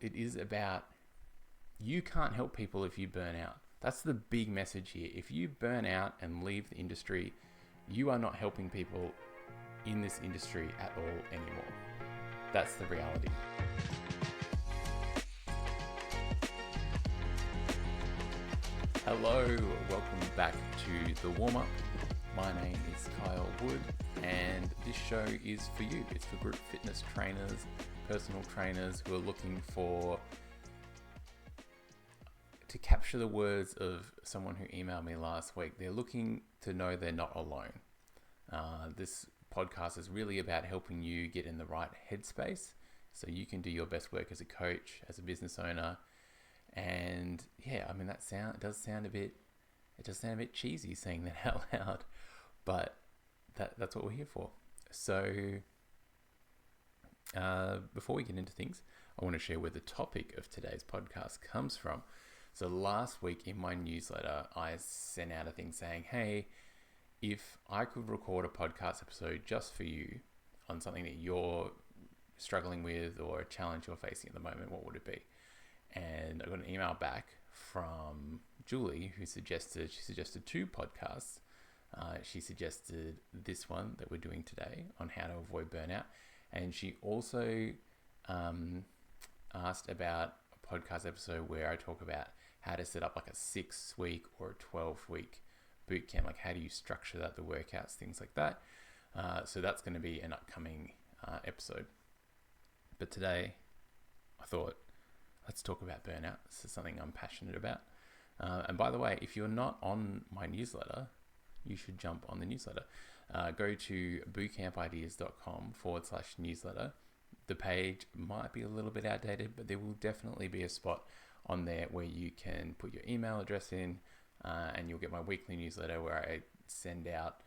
it is about you can't help people if you burn out. That's the big message here. If you burn out and leave the industry, you are not helping people in this industry at all anymore. That's the reality. Hello, welcome back to The Warm Up. My name is Kyle Wood, and this show is for you. It's for group fitness trainers, personal trainers who are looking to capture the words of someone who emailed me last week. They're looking to know they're not alone. This podcast is really about helping you get in the right headspace so you can do your best work as a coach, as a business owner. And yeah, I mean, it does sound a bit cheesy saying that out loud, but that's what we're here for. So before we get into things, I want to share where the topic of today's podcast comes from. So last week in my newsletter, I sent out a thing saying, hey, if I could record a podcast episode just for you on something that you're struggling with or a challenge you're facing at the moment, what would it be? And I got an email back from Julie she suggested two podcasts. She suggested this one that we're doing today on how to avoid burnout. And she also asked about a podcast episode where I talk about how to set up like a 6-week or a 12-week boot camp, like how do you structure that, the workouts, things like that. So that's going to be an upcoming episode. But today I thought, let's talk about burnout. This is something I'm passionate about. And by the way, if you're not on my newsletter, you should jump on the newsletter. Go to bootcampideas.com/newsletter. The page might be a little bit outdated, but there will definitely be a spot on there where you can put your email address in, and you'll get my weekly newsletter where I send out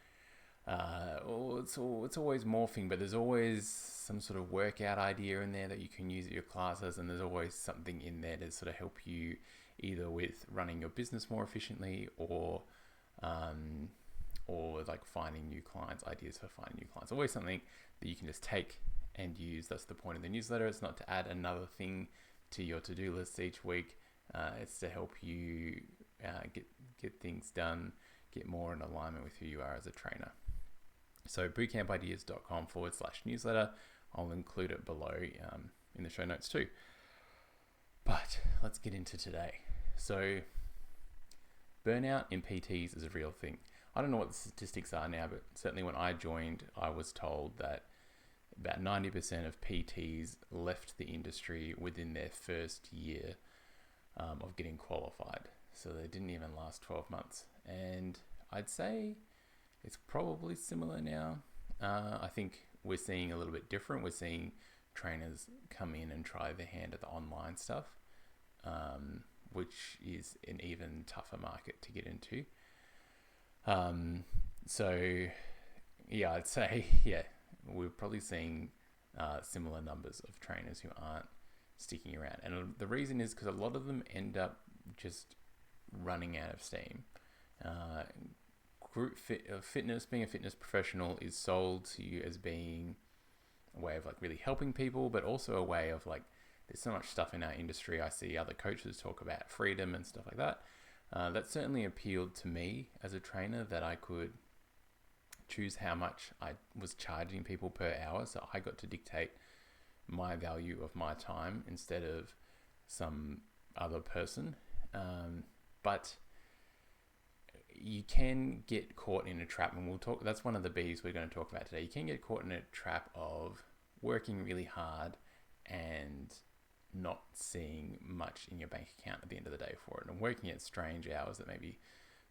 it's always morphing, but there's always some sort of workout idea in there that you can use at your classes, and there's always something in there to sort of help you either with running your business more efficiently or like finding new clients, ideas for finding new clients. Always something that you can just take and use. That's the point of the newsletter. It's not to add another thing to your to-do list each week. It's to help you get things done, get more in alignment with who you are as a trainer. So bootcampideas.com/newsletter. I'll include it below in the show notes too. But let's get into today. So burnout in PTs is a real thing. I don't know what the statistics are now, but certainly when I joined, I was told that about 90% of PTs left the industry within their first year of getting qualified. So they didn't even last 12 months. And I'd say it's probably similar now. I think we're seeing a little bit different. We're seeing trainers come in and try their hand at the online stuff, which is an even tougher market to get into. So yeah, I'd say, we're probably seeing similar numbers of trainers who aren't sticking around. And the reason is because a lot of them end up just running out of steam. Fitness, being a fitness professional is sold to you as being a way of like really helping people, but also a way of like, there's so much stuff in our industry. I see other coaches talk about freedom and stuff like that. That certainly appealed to me as a trainer, that I could choose how much I was charging people per hour. So I got to dictate my value of my time instead of some other person. But you can get caught in a trap, and that's one of the B's we're going to talk about today. You can get caught in a trap of working really hard and not seeing much in your bank account at the end of the day for it, and working at strange hours that maybe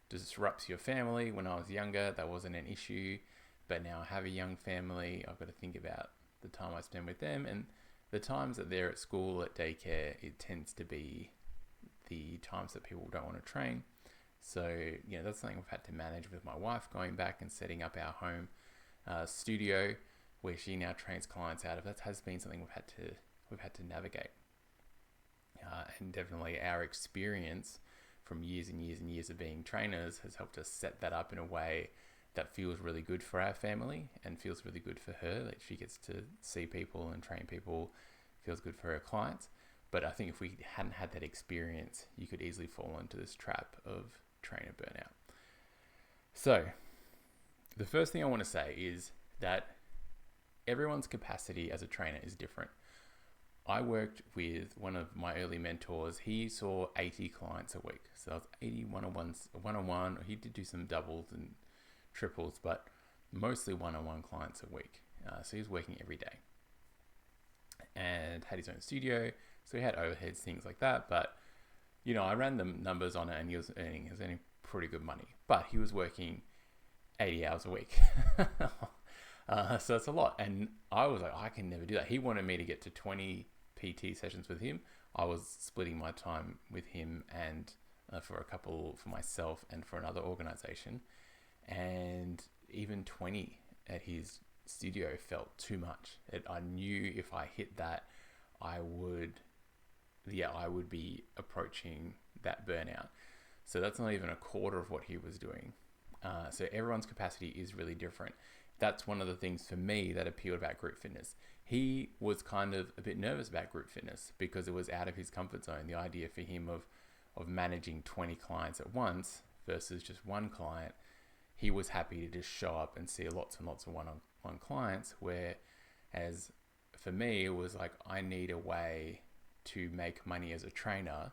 disrupts your family. When I was younger, that wasn't an issue, but now I have a young family. I've got to think about the time I spend with them, and the times that they're at school, at daycare, it tends to be the times that people don't want to train. So, that's something we've had to manage with my wife, going back and setting up our home studio where she now trains clients out of. That has been something we've had to navigate. And definitely our experience from years and years and years of being trainers has helped us set that up in a way that feels really good for our family and feels really good for her, that she gets to see people and train people, feels good for her clients. But I think if we hadn't had that experience, you could easily fall into this trap of trainer burnout. So the first thing I want to say is that everyone's capacity as a trainer is different. I worked with one of my early mentors. He saw 80 clients a week. So that was 80 one-on-one. He did do some doubles and triples, but mostly one-on-one clients a week. So he was working every day and had his own studio. So he had overheads, things like that. But, I ran the numbers on it and he was earning pretty good money. But he was working 80 hours a week. So it's a lot. And I was like, I can never do that. He wanted me to get to 20 PT sessions with him. I was splitting my time with him and for myself and for another organization. And even 20 at his studio felt too much. I knew if I hit that, I would be approaching that burnout. So that's not even a quarter of what he was doing. So everyone's capacity is really different. That's one of the things for me that appealed about group fitness. He was kind of a bit nervous about group fitness because it was out of his comfort zone. The idea for him of managing 20 clients at once versus just one client, he was happy to just show up and see lots and lots of one-on-one clients, whereas for me, it was like, I need a way to make money as a trainer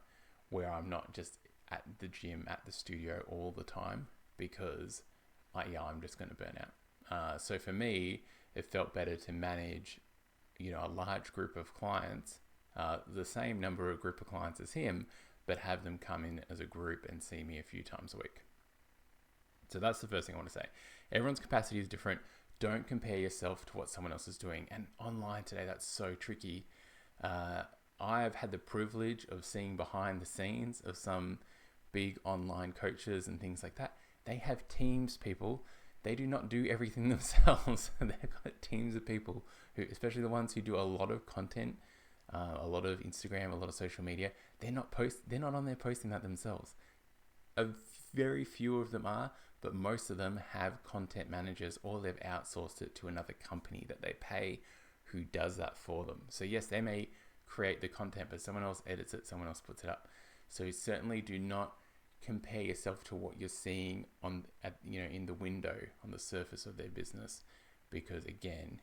where I'm not just at the gym, at the studio all the time, because I'm just going to burn out. So for me, it felt better to manage, a large group of clients, the same number of group of clients as him, but have them come in as a group and see me a few times a week. So that's the first thing I want to say. Everyone's capacity is different. Don't compare yourself to what someone else is doing. And online today, that's so tricky. I've had the privilege of seeing behind the scenes of some big online coaches and things like that. They have teams, people. They do not do everything themselves. They've got teams of people who, especially the ones who do a lot of content, a lot of Instagram, a lot of social media. They're not on there posting that themselves. A very few of them are, but most of them have content managers, or they've outsourced it to another company that they pay who does that for them. So yes, they may create the content, but someone else edits it, someone else puts it up. So certainly do not compare yourself to what you're seeing in the window, on the surface of their business, because again,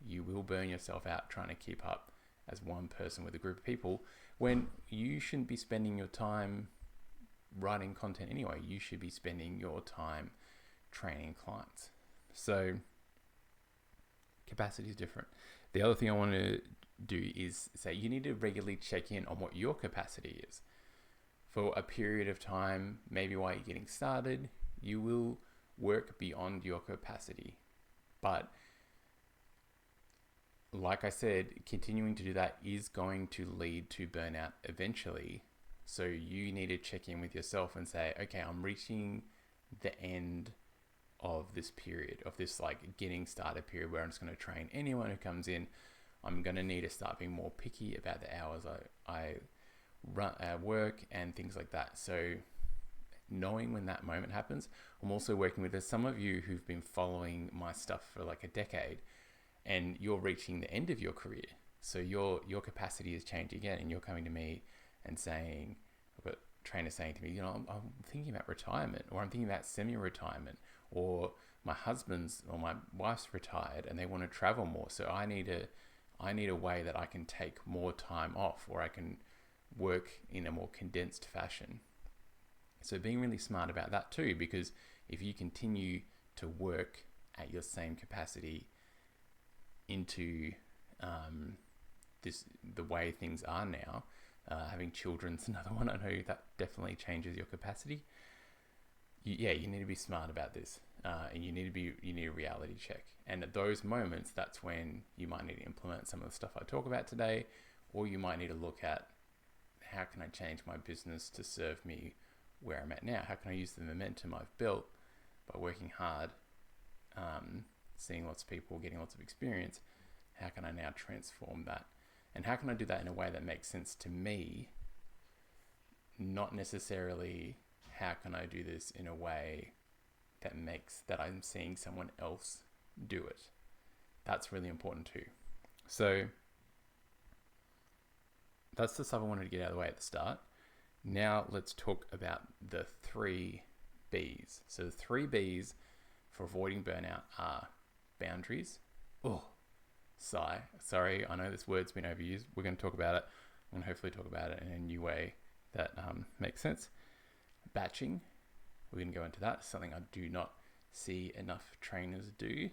you will burn yourself out trying to keep up as one person with a group of people when you shouldn't be spending your time writing content anyway. You should be spending your time training clients. So capacity is different. The other thing I want to do is say you need to regularly check in on what your capacity is. For a period of time, maybe while you're getting started, you will work beyond your capacity. But like I said, continuing to do that is going to lead to burnout eventually. So you need to check in with yourself and say, okay, I'm reaching the end of this period, of this getting started period where I'm just going to train anyone who comes in. I'm going to need to start being more picky about the hours I run work and things like that. So knowing when that moment happens, I'm also working with, there's some of you who've been following my stuff for a decade, and you're reaching the end of your career. So your capacity is changing again, and you're coming to me and saying, I've got trainers saying to me, I'm thinking about retirement, or I'm thinking about semi-retirement, or my husband's or my wife's retired and they want to travel more. So I need a way that I can take more time off, or I can work in a more condensed fashion. So being really smart about that too, because if you continue to work at your same capacity into the way things are now, having children's another one. I know that definitely changes your capacity. You need to be smart about this, and you need a reality check. And at those moments, that's when you might need to implement some of the stuff I talk about today, or you might need to look at, how can I change my business to serve me where I'm at now? How can I use the momentum I've built by working hard, seeing lots of people, getting lots of experience? How can I now transform that? And how can I do that in a way that makes sense to me? Not necessarily how can I do this in a way that I'm seeing someone else do it. That's really important too. So that's the stuff I wanted to get out of the way at the start. Now let's talk about the 3 Bs. So the 3 Bs for avoiding burnout are boundaries. Oh, sigh. Sorry, I know this word's been overused. We're going to talk about it. I'm going to hopefully talk about it in a new way that makes sense. Batching. We're going to go into that. It's something I do not see enough trainers do.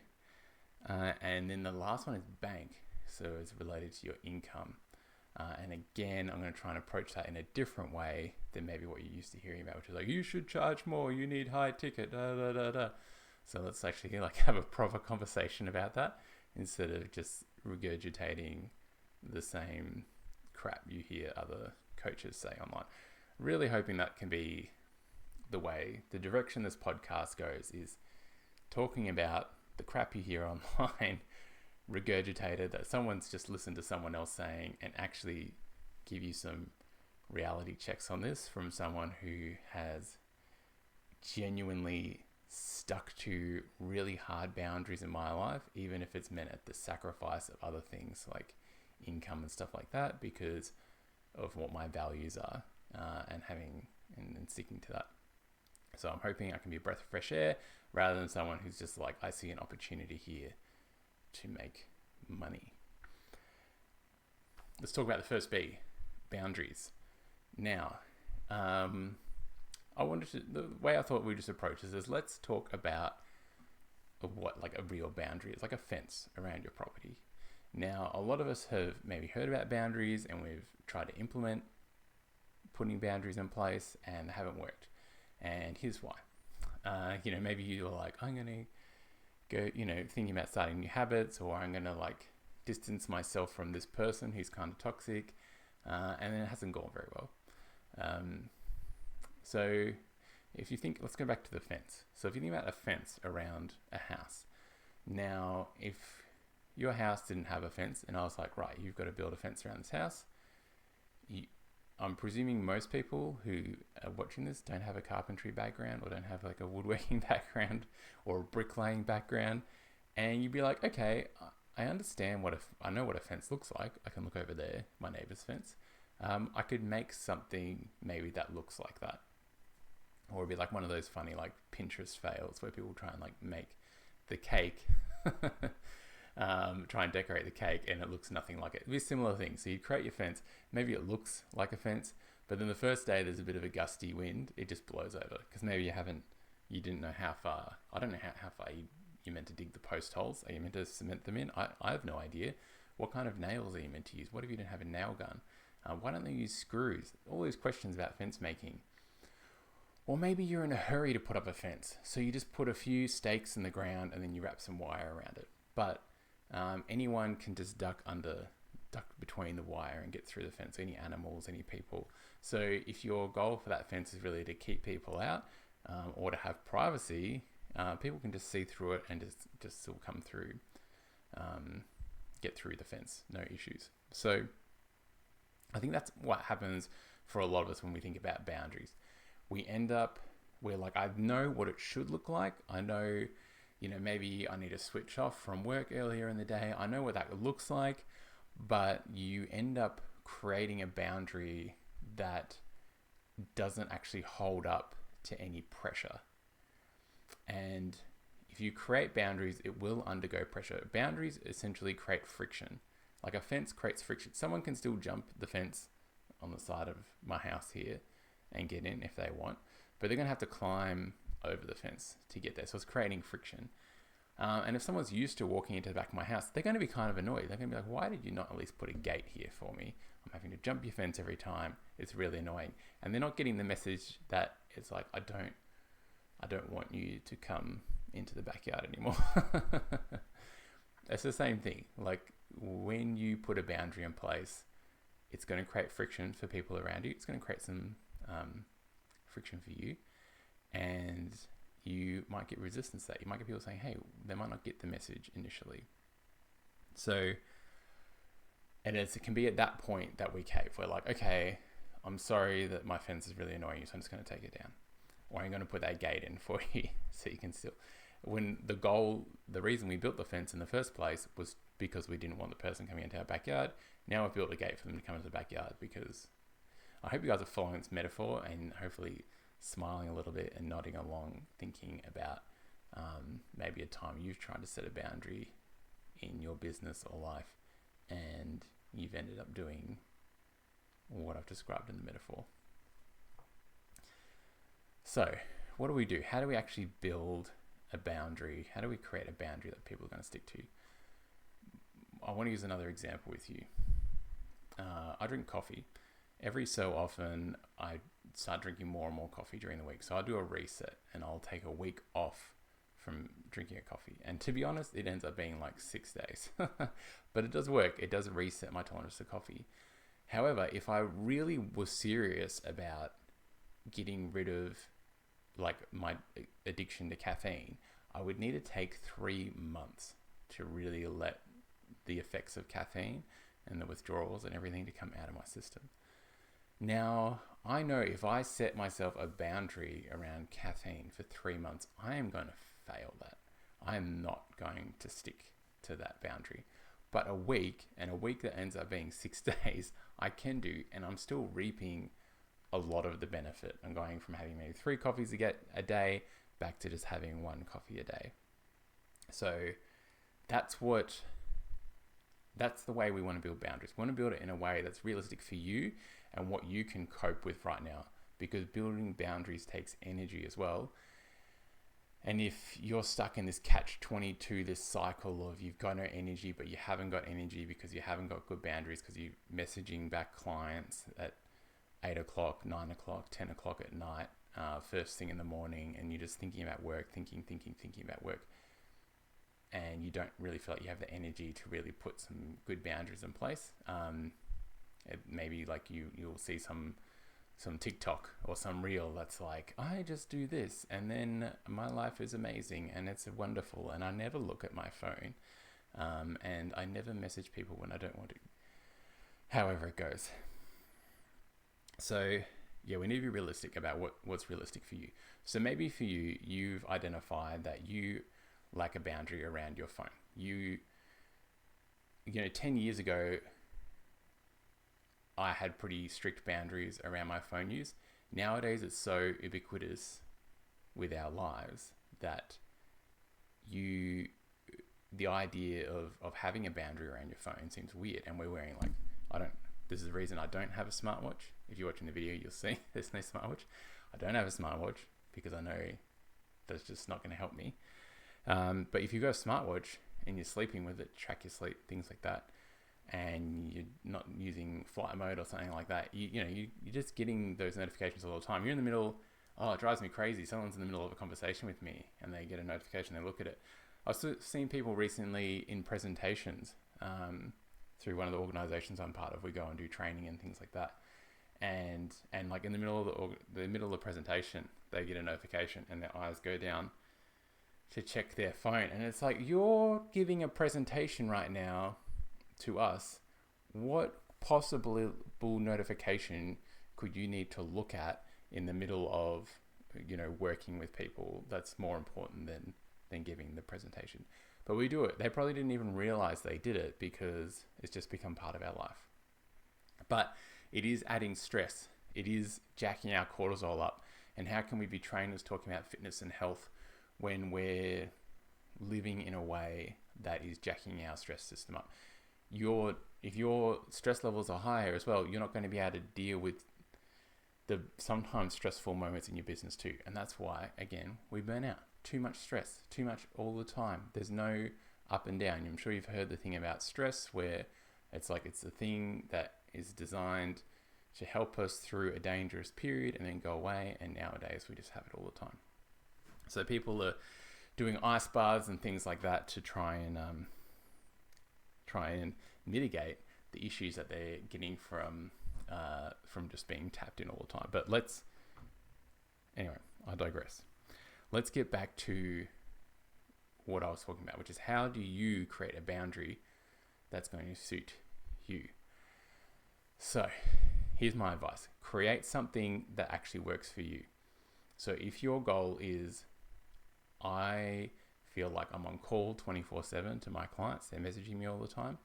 And then the last one is bank. So it's related to your income. And again, I'm going to try and approach that in a different way than maybe what you're used to hearing about, which is like, you should charge more, you need high ticket, da da da da. So let's actually like have a proper conversation about that instead of just regurgitating the same crap you hear other coaches say online. Really hoping that can be the direction this podcast goes, is talking about the crap you hear online, regurgitated, that someone's just listened to someone else saying, and actually give you some reality checks on this from someone who has genuinely stuck to really hard boundaries in my life, even if it's meant at the sacrifice of other things like income and stuff like that, because of what my values are, and sticking to that. So I'm hoping I can be a breath of fresh air rather than someone who's just like, I see an opportunity here to make money. Let's talk about the first B, boundaries. Now, the way I thought we'd just approach this is, let's talk about what like a real boundary is, like a fence around your property. Now, a lot of us have maybe heard about boundaries and we've tried to implement putting boundaries in place and they haven't worked. And here's why. Maybe you're like, I'm going to go, thinking about starting new habits, or I'm going to like distance myself from this person who's kind of toxic, and then it hasn't gone very well. So if you think, let's go back to the fence. So if you think about a fence around a house, now if your house didn't have a fence and I was like, right, you've got to build a fence around this house, I'm presuming most people who are watching this don't have a carpentry background or don't have like a woodworking background or a bricklaying background. And you'd be like, okay, I understand I know what a fence looks like. I can look over there, my neighbor's fence. I could make something maybe that looks like that. Or it'd be like one of those funny like Pinterest fails where people try and like make the cake, try and decorate the cake and it looks nothing like it. It'd be a similar thing. So you create your fence, maybe it looks like a fence, but then the first day there's a bit of a gusty wind, it just blows over because maybe you didn't know how far, I don't know how far you meant to dig the post holes. Are you meant to cement them in? I have no idea. What kind of nails are you meant to use? What if you don't have a nail gun? Why don't they use screws? All these questions about fence making. Or maybe you're in a hurry to put up a fence. So you just put a few stakes in the ground and then you wrap some wire around it. But anyone can just duck between the wire and get through the fence. Any animals, any people. So if your goal for that fence is really to keep people out, or to have privacy, people can just see through it and just still come through, get through the fence, no issues. So I think that's what happens for a lot of us when we think about boundaries. We're like, I know what it should look like. I know, maybe I need to switch off from work earlier in the day. I know what that looks like, but you end up creating a boundary that doesn't actually hold up to any pressure. And if you create boundaries, it will undergo pressure. Boundaries essentially create friction. Like a fence creates friction. Someone can still jump the fence on the side of my house here and get in if they want, but they're going to have to climb over the fence to get there. So it's creating friction. And if someone's used to walking into the back of my house, they're going to be kind of annoyed. They're going to be like, why did you not at least put a gate here for me? I'm having to jump your fence every time. It's really annoying. And they're not getting the message that it's like, I don't want you to come into the backyard anymore. It's the same thing. Like when you put a boundary in place, it's going to create friction for people around you. It's going to create some friction for you, and you might get resistance to that. You might get people saying, hey, they might not get the message initially. So, and it can be at that point that we cave. We're like, okay, I'm sorry that my fence is really annoying you, so I'm just going to take it down. Or I'm going to put that gate in for you so you can still... When the reason we built the fence in the first place was because we didn't want the person coming into our backyard. Now we've built a gate for them to come into the backyard, because I hope you guys are following this metaphor and hopefully smiling a little bit and nodding along, thinking about maybe a time you've tried to set a boundary in your business or life and you've ended up doing what I've described in the metaphor. So what do we do? How do we actually build a boundary? How do we create a boundary that people are going to stick to? I want to use another example with you. I drink coffee. Every so often, I start drinking more and more coffee during the week. So I'll do a reset and I'll take a week off from drinking a coffee. And to be honest, it ends up being like 6 days. But it does work. It does reset my tolerance to coffee. However, if I really was serious about getting rid of like my addiction to caffeine, I would need to take 3 months to really let the effects of caffeine and the withdrawals and everything to come out of my system. Now, I know if I set myself a boundary around caffeine for 3 months, I am going to fail that. I am not going to stick to that boundary. But a week, and a week that ends up being 6 days, I can do, and I'm still reaping a lot of the benefit. I'm going from having maybe 3 coffees a day back to just having 1 coffee a day. So that's the way we want to build boundaries. We want to build it in a way that's realistic for you and what you can cope with right now, because building boundaries takes energy as well. And if you're stuck in this catch-22, this cycle of you've got no energy, but you haven't got energy because you haven't got good boundaries, because you're messaging back clients at 8 o'clock, 9 o'clock, 10 o'clock at night, first thing in the morning, and you're just thinking about work, thinking about work, and you don't really feel like you have the energy to really put some good boundaries in place. Maybe like you'll see some TikTok or some reel that's like, I just do this and then my life is amazing and it's wonderful and I never look at my phone, and I never message people when I don't want to. However it goes. So yeah, we need to be realistic about what's realistic for you. So maybe for you, you've identified that you lack a boundary around your phone. You know, 10 years ago, I had pretty strict boundaries around my phone use. Nowadays, it's so ubiquitous with our lives that the idea of having a boundary around your phone seems weird. And we're wearing this is the reason I don't have a smartwatch. If you're watching the video, you'll see there's no smartwatch. I don't have a smartwatch because I know that's just not going to help me. But if you've got a smartwatch and you're sleeping with it, track your sleep, things like that, and you're not using flight mode or something like that, you're just getting those notifications all the time. You're in the middle, it drives me crazy. Someone's in the middle of a conversation with me and they get a notification, they look at it. I've seen people recently in presentations, through one of the organizations I'm part of. We go and do training and things like that. And like in the middle of the presentation, they get a notification and their eyes go down to check their phone. And it's like, you're giving a presentation right now to us. What possible notification could you need to look at in the middle of, working with people that's more important than giving the presentation? But we do it. They probably didn't even realize they did it because it's just become part of our life. But it is adding stress. It is jacking our cortisol up. And how can we be trainers talking about fitness and health when we're living in a way that is jacking our stress system up? If your stress levels are higher as well, you're not going to be able to deal with the sometimes stressful moments in your business too. And that's why, again, we burn out. Too much stress, too much all the time. There's no up and down. I'm sure you've heard the thing about stress where it's like it's the thing that is designed to help us through a dangerous period and then go away. And nowadays we just have it all the time. So people are doing ice baths and things like that to try and mitigate the issues that they're getting from just being tapped in all the time. But anyway, I digress. Let's get back to what I was talking about, which is how do you create a boundary that's going to suit you? So here's my advice. Create something that actually works for you. So if your goal is, I feel like I'm on call 24/7 to my clients. They're messaging me all the time.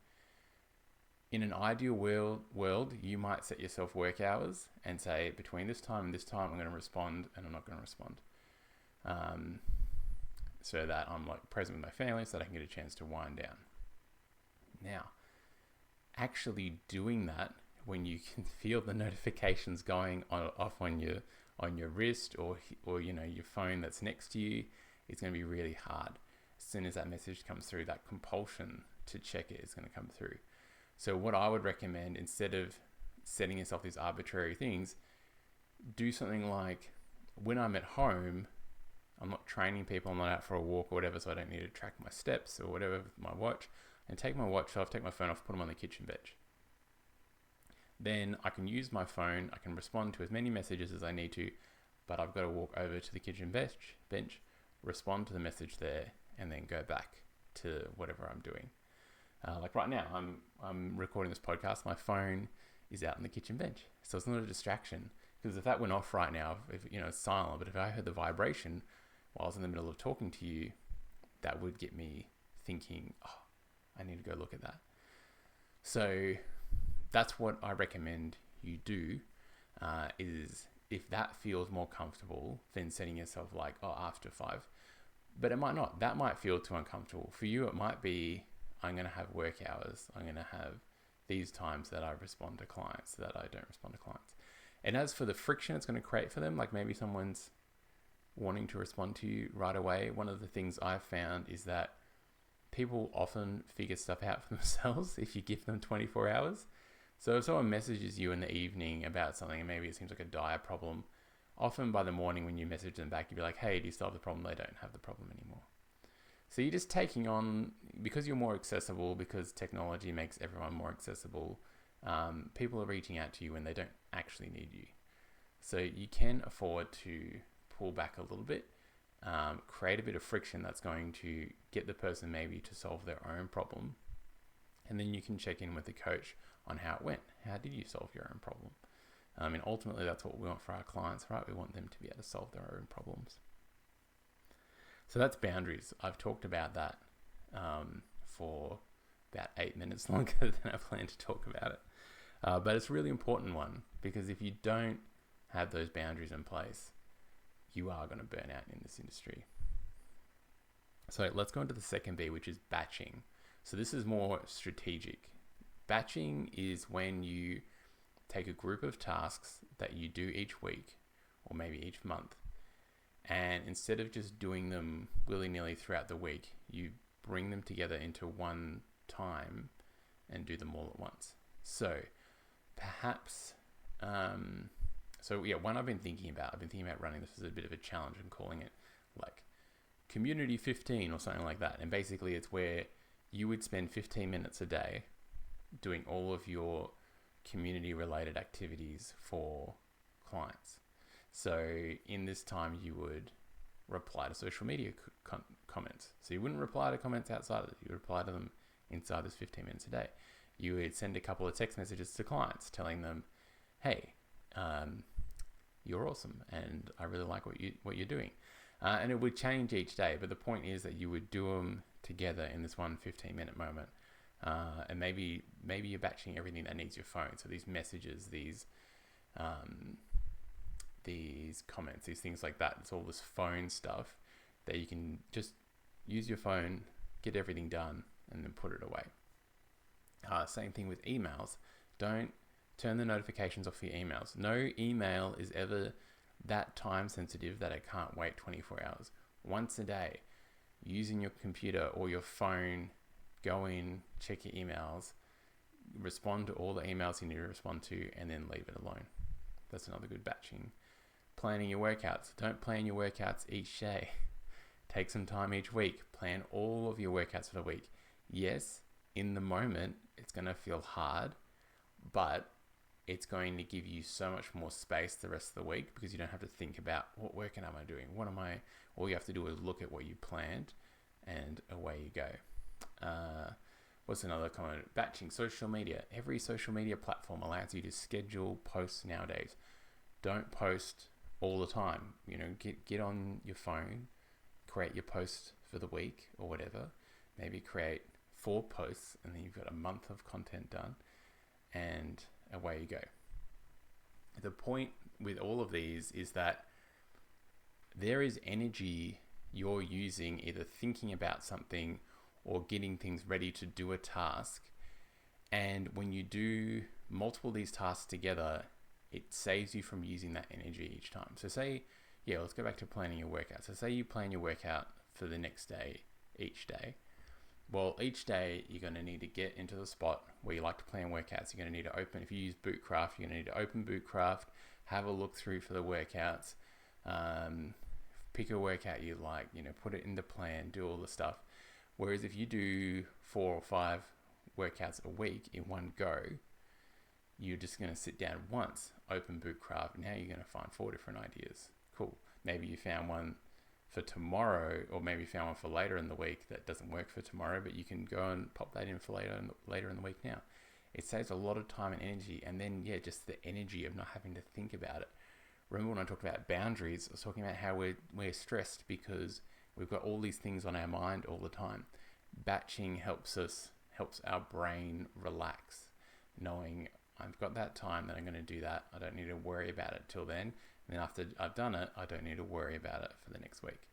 In an ideal world, you might set yourself work hours and say, between this time and this time, I'm going to respond and I'm not going to respond. So that I'm like present with my family so that I can get a chance to wind down. Now, actually doing that when you can feel the notifications going off on your wrist or your phone that's next to you, it's going to be really hard. As soon as that message comes through, that compulsion to check it is going to come through. So what I would recommend, instead of setting yourself these arbitrary things, do something like, when I'm at home, I'm not training people, I'm not out for a walk or whatever, so I don't need to track my steps or whatever with my watch, and take my watch off, take my phone off, put them on the kitchen bench. Then I can use my phone, I can respond to as many messages as I need to, but I've got to walk over to the kitchen bench, respond to the message there, and then go back to whatever I'm doing. Like right now, I'm recording this podcast, my phone is out on the kitchen bench, so it's not a distraction. Because if that went off right now, if it's silent, but if I heard the vibration while I was in the middle of talking to you, that would get me thinking, oh, I need to go look at that. So that's what I recommend you do, is if that feels more comfortable than setting yourself like, after 5. But it might not. That might feel too uncomfortable. For you, it might be, I'm going to have work hours. I'm going to have these times that I respond to clients, that I don't respond to clients. And as for the friction it's going to create for them, like maybe someone's wanting to respond to you right away, one of the things I've found is that people often figure stuff out for themselves if you give them 24 hours. So if someone messages you in the evening about something and maybe it seems like a dire problem, often by the morning when you message them back, you'd be like, hey, do you still have the problem? They don't have the problem anymore. So you're just taking on, because you're more accessible, because technology makes everyone more accessible, people are reaching out to you when they don't actually need you. So you can afford to pull back a little bit, create a bit of friction that's going to get the person maybe to solve their own problem. And then you can check in with the coach on how it went. How did you solve your own problem? And ultimately that's what we want for our clients, right? We want them to be able to solve their own problems. So that's boundaries. I've talked about that for about 8 minutes longer than I planned to talk about it. But it's a really important one, because if you don't have those boundaries in place, you are going to burn out in this industry. So let's go into the second B, which is batching. So this is more strategic. Batching is when you take a group of tasks that you do each week or maybe each month, and instead of just doing them willy-nilly throughout the week, you bring them together into one time and do them all at once. So perhaps, one I've been thinking about running this as a bit of a challenge and calling it like Community 15 or something like that. And basically it's where you would spend 15 minutes a day doing all of your community related activities for clients. So in this time you would reply to social media comments. So you wouldn't reply to comments outside of it. You would reply to them inside this 15 minutes a day. You would send a couple of text messages to clients telling them, hey, you're awesome and I really like what you're doing. And it would change each day, but the point is that you would do them together in this one 15-minute moment. And maybe you're batching everything that needs your phone. So these messages, these comments, these things like that. It's all this phone stuff that you can just use your phone, get everything done, and then put it away. Same thing with emails. Don't turn the notifications off for your emails. No email is ever that time sensitive that it can't wait 24 hours. Once a day, using your computer or your phone, go in, check your emails, respond to all the emails you need to respond to, and then leave it alone. That's another good batching. Planning your workouts. Don't plan your workouts each day. Take some time each week. Plan all of your workouts for the week. Yes, in the moment, it's going to feel hard, but it's going to give you so much more space the rest of the week, because you don't have to think about what workout am I doing? All you have to do is look at what you planned and away you go. What's another comment? Batching. Social media. Every social media platform allows you to schedule posts nowadays. Don't post all the time. Get on your phone, create your post for the week or whatever. Maybe create 4 posts, and then you've got a month of content done, and away you go. The point with all of these is that there is energy you're using either thinking about something or getting things ready to do a task. And when you do multiple of these tasks together, it saves you from using that energy each time. So let's go back to planning your workout. So say you plan your workout for the next day, each day. Well, each day you're going to need to get into the spot where you like to plan workouts. You're going to need to open, if you use Bootcraft, you're going to need to open Bootcraft, have a look through for the workouts, pick a workout you like, put it in the plan, do all the stuff. Whereas if you do 4 or 5 workouts a week in one go, you're just going to sit down once, open Bootcraft. Now you're going to find 4 different ideas. Cool. Maybe you found one for tomorrow, or maybe you found one for later in the week that doesn't work for tomorrow, but you can go and pop that in for later in the week now. It saves a lot of time and energy. And then, just the energy of not having to think about it. Remember when I talked about boundaries, I was talking about how we're stressed because we've got all these things on our mind all the time. Batching helps our brain relax, knowing I've got that time that I'm going to do that. I don't need to worry about it till then. And then after I've done it, I don't need to worry about it for the next week.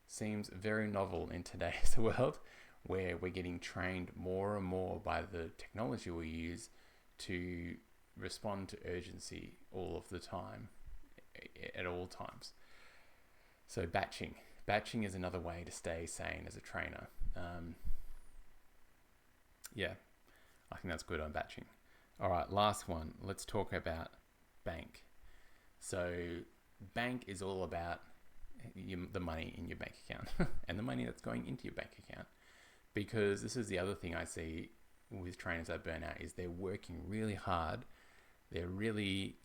Seems very novel in today's world, where we're getting trained more and more by the technology we use to respond to urgency all of the time, at all times. So batching is another way to stay sane as a trainer. I think that's good on batching. All right, last one. Let's talk about bank. So bank is all about the money in your bank account and the money that's going into your bank account. Because this is the other thing I see with trainers that burn out, is they're working really hard. They're really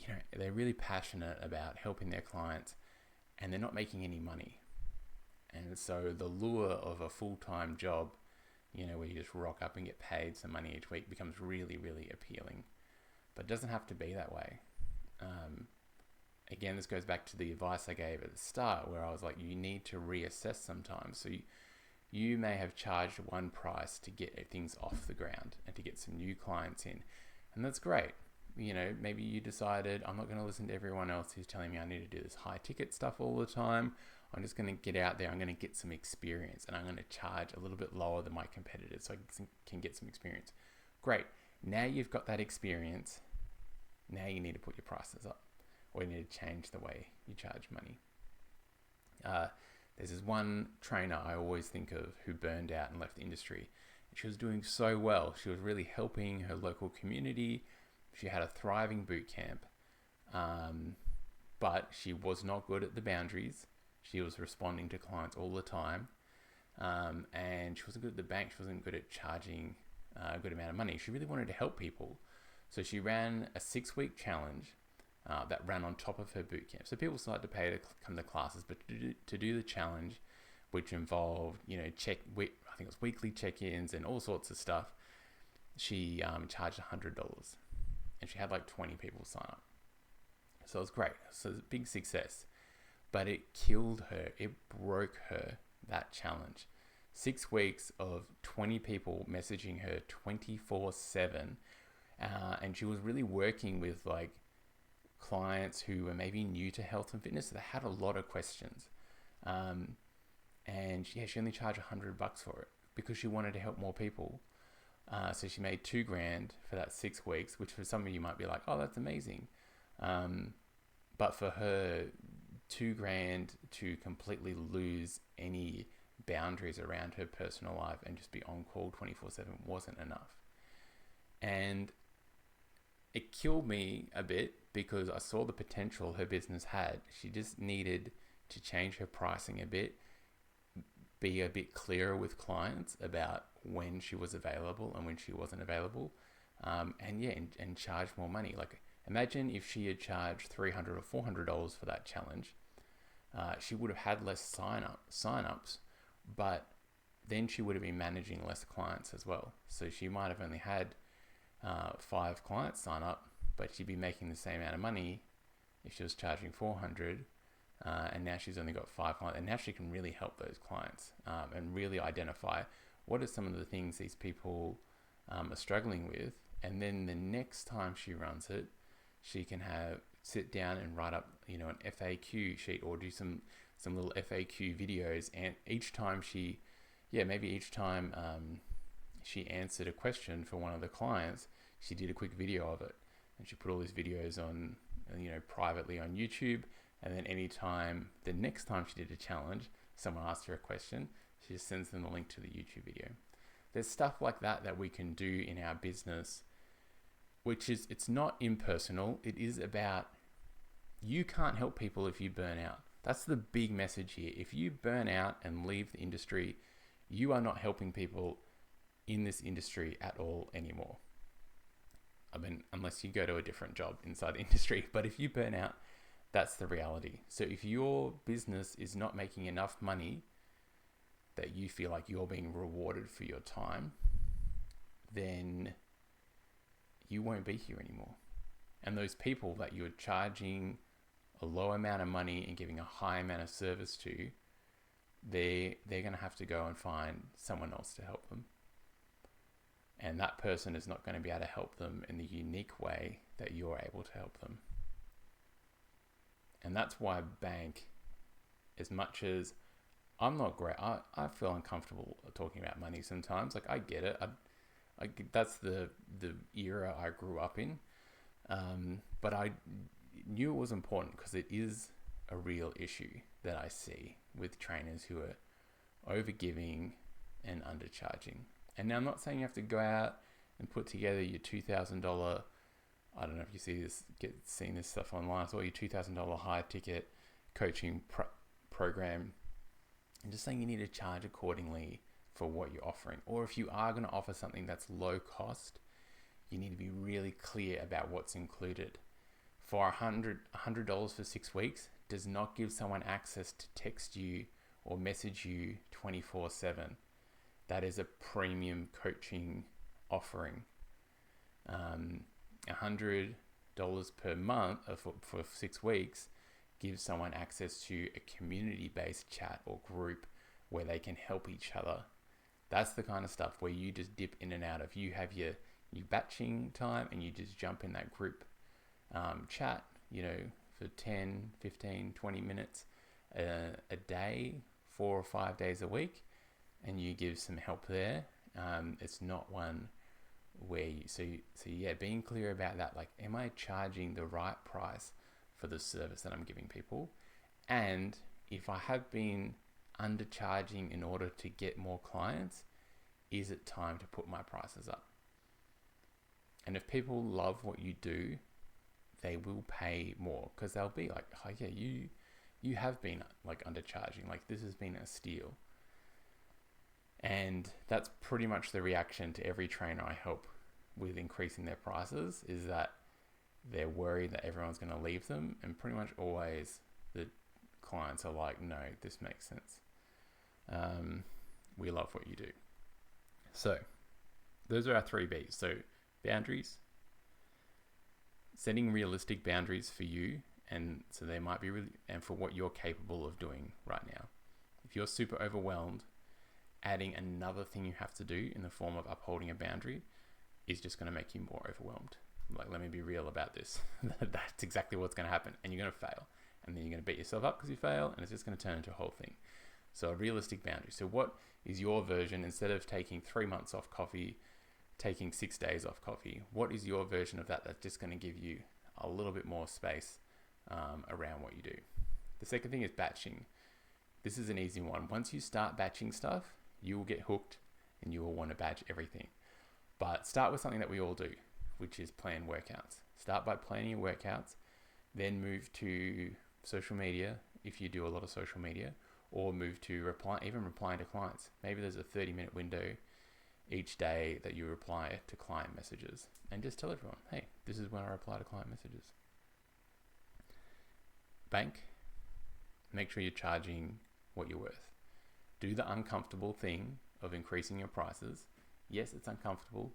passionate about helping their clients, and they're not making any money. And so the lure of a full-time job, where you just rock up and get paid some money each week, becomes really, really appealing. But it doesn't have to be that way. Again, this goes back to the advice I gave at the start, where I was like, you need to reassess sometimes. So you may have charged one price to get things off the ground and to get some new clients in. And that's great. Maybe you decided, I'm not going to listen to everyone else who's telling me I need to do this high ticket stuff all the time. I'm just going to get out there. I'm going to get some experience, and I'm going to charge a little bit lower than my competitors so I can get some experience. Great. Now you've got that experience. Now you need to put your prices up, or you need to change the way you charge money. There's this one trainer I always think of who burned out and left the industry. She was doing so well. She was really helping her local community. She had a thriving boot camp, but she was not good at the boundaries. She was responding to clients all the time, and she wasn't good at the bank. She wasn't good at charging a good amount of money. She really wanted to help people. So she ran a 6-week challenge that ran on top of her boot camp. So people started to pay to come to classes, but to do the challenge, which involved, I think it was weekly check-ins and all sorts of stuff, she charged $100, and she had like 20 people sign up. So it was great. So it was a big success, but it killed her. It broke her, that challenge. 6 weeks of 20 people messaging her 24/7, and she was really working with like clients who were maybe new to health and fitness. So they had a lot of questions, and she only charged $100 for it because she wanted to help more people. So she made $2,000 for that 6 weeks, which for some of you might be like, oh, that's amazing. But for her, $2,000 to completely lose any boundaries around her personal life and just be on call 24/7 wasn't enough. And it killed me a bit because I saw the potential her business had. She just needed to change her pricing a bit, be a bit clearer with clients about when she was available and when she wasn't available, and charge more money. Like, imagine if she had charged $300 or $400 for that challenge. She would have had less sign-ups, but then she would have been managing less clients as well. So she might have only had 5 clients sign up, but she'd be making the same amount of money if she was charging $400 and now she's only got 5 clients, and now she can really help those clients and really identify what are some of the things these people are struggling with, and then the next time she runs it, she can sit down and write up, an FAQ sheet or do some little FAQ videos, and each time she answered a question for one of the clients, she did a quick video of it, and she put all these videos on, privately on YouTube. And then the next time she did a challenge, someone asked her a question, she just sends them the link to the YouTube video. There's stuff like that we can do in our business, it's not impersonal. It is about, you can't help people if you burn out. That's the big message here. If you burn out and leave the industry, you are not helping people in this industry at all anymore. I mean, unless you go to a different job inside the industry. But if you burn out, that's the reality. So if your business is not making enough money that you feel like you're being rewarded for your time, then you won't be here anymore. And those people that you're charging a low amount of money and giving a high amount of service to, they're going to have to go and find someone else to help them. And that person is not going to be able to help them in the unique way that you're able to help them. And that's why bank, as much as I'm not great, I feel uncomfortable talking about money sometimes. Like, I get it. That's the era I grew up in. But I knew it was important because it is a real issue that I see with trainers who are overgiving and undercharging. And now I'm not saying you have to go out and put together your $2,000, I don't know if you seen this stuff online, or your $2,000 high ticket coaching program. I'm just saying you need to charge accordingly for what you're offering. Or if you are going to offer something that's low cost, you need to be really clear about what's included. For $100 for 6 weeks does not give someone access to text you or message you 24/7. That is a premium coaching offering. $100 per month for 6 weeks gives someone access to a community-based chat or group where they can help each other. That's the kind of stuff where you just dip in and out of. You have your batching time and you just jump in that group chat, for 10, 15, 20 minutes a day, 4 or 5 days a week, and you give some help there. It's not one where being clear about that. Like, am I charging the right price for the service that I'm giving people? And if I have been undercharging in order to get more clients, is it time to put my prices up? And if people love what you do, they will pay more, because they'll be like, oh yeah, you have been like undercharging, like this has been a steal. And that's pretty much the reaction to every trainer I help with increasing their prices, is that they're worried that everyone's going to leave them. And pretty much always the clients are like, no, this makes sense. We love what you do. So those are our 3 B's. So boundaries, setting realistic boundaries for you. And so they might be really, and for what you're capable of doing right now. If you're super overwhelmed, adding another thing you have to do in the form of upholding a boundary is just going to make you more overwhelmed. Like, let me be real about this. That's exactly what's going to happen. And you're going to fail. And then you're going to beat yourself up because you fail, and it's just going to turn into a whole thing. So a realistic boundary. So what is your version, instead of taking 3 months off coffee, taking 6 days off coffee? What is your version of that that's just going to give you a little bit more space around what you do? The second thing is batching. This is an easy one. Once you start batching stuff, you will get hooked and you will want to batch everything. But start with something that we all do, which is plan workouts. Start by planning your workouts, then move to social media if you do a lot of social media, or move to replying to clients. Maybe there's a 30-minute window each day that you reply to client messages, and just tell everyone, hey, this is when I reply to client messages. Bank, make sure you're charging what you're worth. Do the uncomfortable thing of increasing your prices. Yes, it's uncomfortable,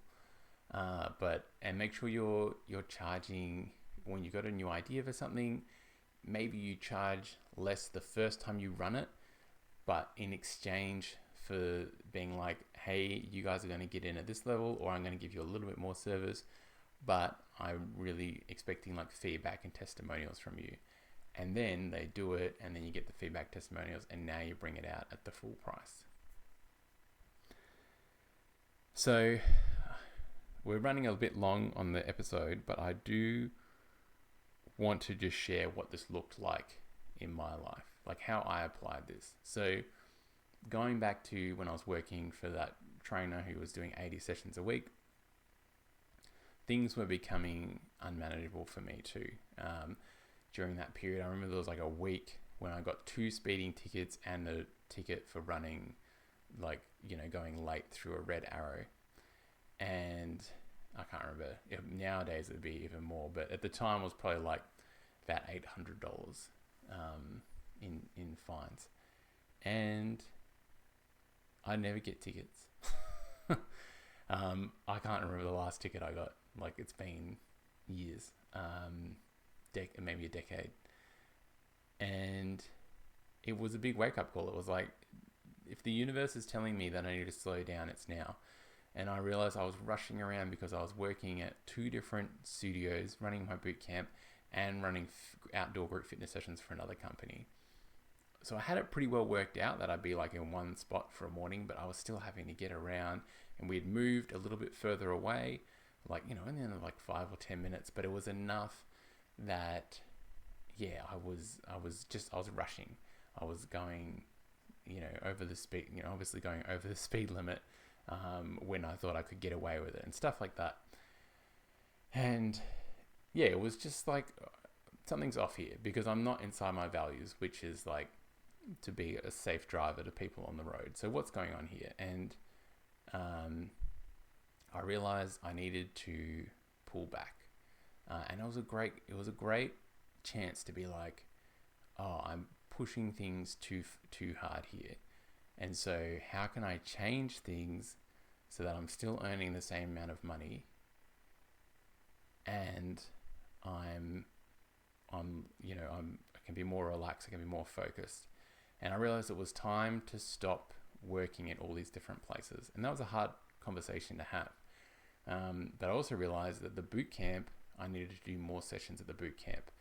and make sure you're charging when you got a new idea for something. maybe you charge less the first time you run it, but in exchange for being like, hey, you guys are going to get in at this level, or I'm going to give you a little bit more service, but I'm really expecting like feedback and testimonials from you. And then they do it, and then you get the feedback, testimonials, and now you bring it out at the full price. So we're running a bit long on the episode, but I do want to just share what this looked like in my life, like how I applied this. So going back to when I was working for that trainer who was doing 80 sessions a week, things were becoming unmanageable for me too. During that period, I remember there was like a week when I got 2 speeding tickets and a ticket for running, like, you know, going late through a red arrow. And I can't remember, nowadays it'd be even more, but at the time it was probably like about $800 in fines. And I never get tickets. I can't remember the last ticket I got. Like, it's been years, maybe a decade. And it was a big wake-up call. It was like, if the universe is telling me that I need to slow down, it's now. And I realized I was rushing around because I was working at 2 different studios, running my boot camp and running outdoor group fitness sessions for another company. So I had it pretty well worked out that I'd be like in one spot for a morning, but I was still having to get around, and we'd moved a little bit further away, like, you know, only like 5 or 10 minutes, but it was enough that, yeah, I was rushing. I was going, you know, over the speed, you know, obviously going over the speed limit, when I thought I could get away with it and stuff like that. And yeah, it was just like, something's off here, because I'm not inside my values, which is like to be a safe driver to people on the road. So what's going on here? And I realized I needed to pull back, and it was a great chance to be like, oh, I'm pushing things too hard here. And so how can I change things so that I'm still earning the same amount of money, and I can be more relaxed, I can be more focused. And I realized it was time to stop working at all these different places. And that was a hard conversation to have. But I also realized that the boot camp, I needed to do more sessions at the boot camp,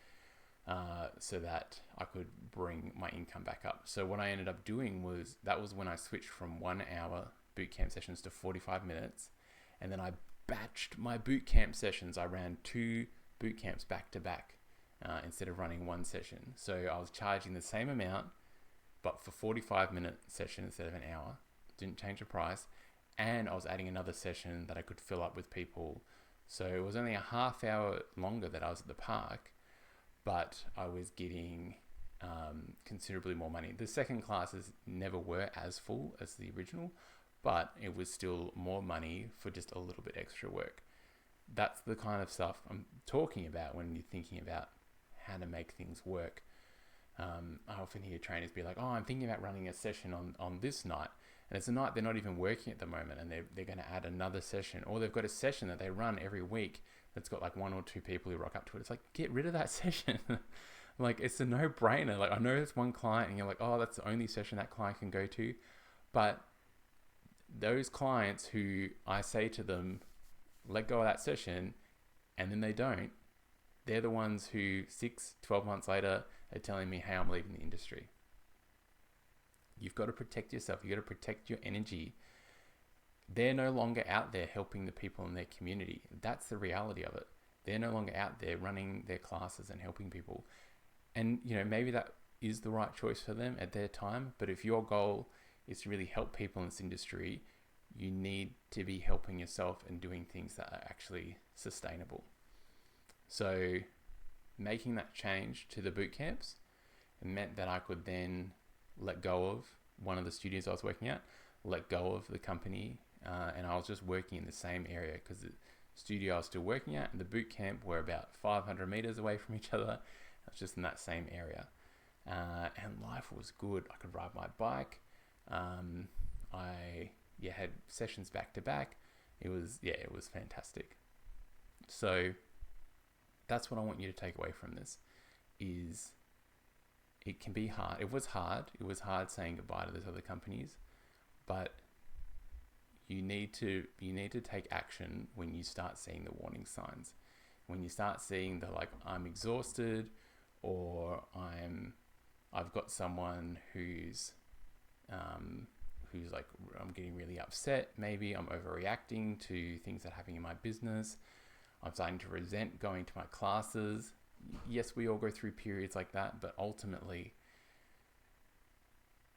so that I could bring my income back up. So what I ended up doing was when I switched from 1 hour boot camp sessions to 45 minutes. And then I batched my boot camp sessions. I ran 2 boot camps back to back, instead of running 1 session. So I was charging the same amount, but for 45-minute session instead of an hour. Didn't change the price. And I was adding another session that I could fill up with people. So it was only a half hour longer that I was at the park, but I was getting considerably more money. The second classes never were as full as the original, but it was still more money for just a little bit extra work. That's the kind of stuff I'm talking about when you're thinking about how to make things work. I often hear trainers be like, oh, I'm thinking about running a session on this night. And it's a night they're not even working at the moment, and they're going to add another session. Or they've got a session that they run every week that's got like 1 or 2 people who rock up to it. It's like, get rid of that session. Like, it's a no-brainer. Like, I know it's one client and you're like, oh, that's the only session that client can go to. But those clients who I say to them, let go of that session, and then they don't, they're the ones who 6-12 months later are telling me, hey, I'm leaving the industry. You've got to protect yourself. You've got to protect your energy. They're no longer out there helping the people in their community. That's the reality of it. They're no longer out there running their classes and helping people. And, you know, maybe that is the right choice for them at their time. But if your goal is to really help people in this industry, you need to be helping yourself and doing things that are actually sustainable. So making that change to the boot camps, it meant that I could then let go of one of the studios I was working at, let go of the company, and I was just working in the same area, because the studio I was still working at and the boot camp were about 500 meters away from each other. I was just in that same area, and life was good. I could ride my bike. I had sessions back to back. It was fantastic. So that's what I want you to take away from this, is it can be hard. It was hard. It was hard saying goodbye to those other companies, but you need to take action when you start seeing the warning signs. When you start seeing the like, I'm exhausted, or I've got someone who's like, I'm getting really upset. Maybe I'm overreacting to things that are happening in my business. I'm starting to resent going to my classes. Yes, we all go through periods like that, but ultimately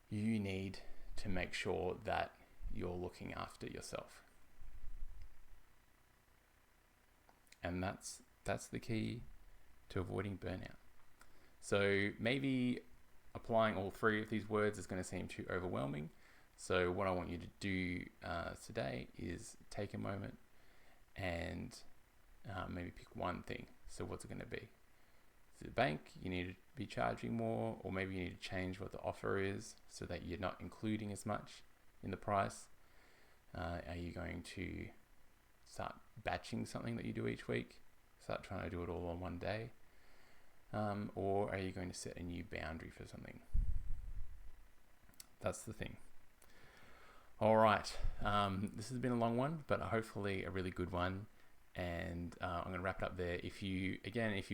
you need to make sure that you're looking after yourself. And that's the key to avoiding burnout. So maybe applying all three of these words is going to seem too overwhelming. So what I want you to do today is take a moment and maybe pick one thing. So what's it going to be? Is it a bank? You need to be charging more, or maybe you need to change what the offer is so that you're not including as much in the price. Are you going to start batching something that you do each week? Start trying to do it all on one day? Or are you going to set a new boundary for something? That's the thing. All right. This has been a long one, but hopefully a really good one. And I'm going to wrap it up there. If you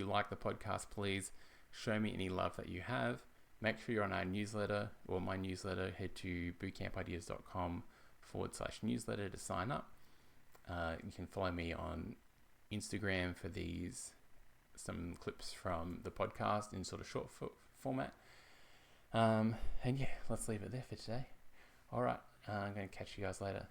like the podcast, please show me any love that you have. Make sure you're on our newsletter or my newsletter. Head to bootcampideas.com/newsletter to sign up. You can follow me on Instagram for some clips from the podcast in sort of short format. And yeah, let's leave it there for today. All right. I'm going to catch you guys later.